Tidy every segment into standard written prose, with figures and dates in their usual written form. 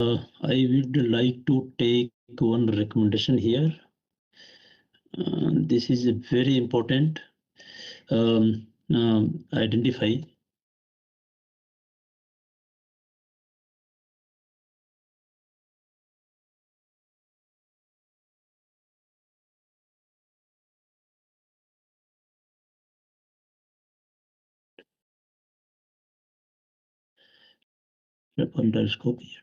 I would like to take one recommendation here. This is very important. Identify underscope here.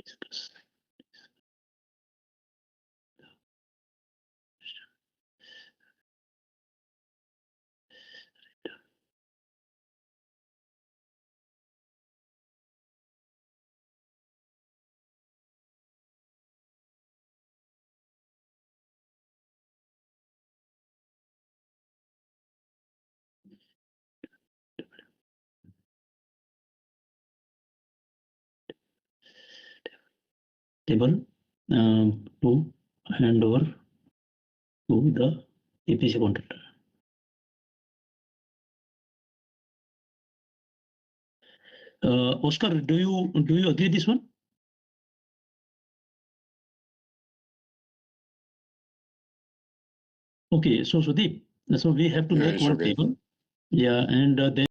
Discuss. Table to hand over to the EPC contractor. Oscar, do you agree this one? Okay, so Sudeep, so we have to Yeah, make it's one okay. table. Yeah, and then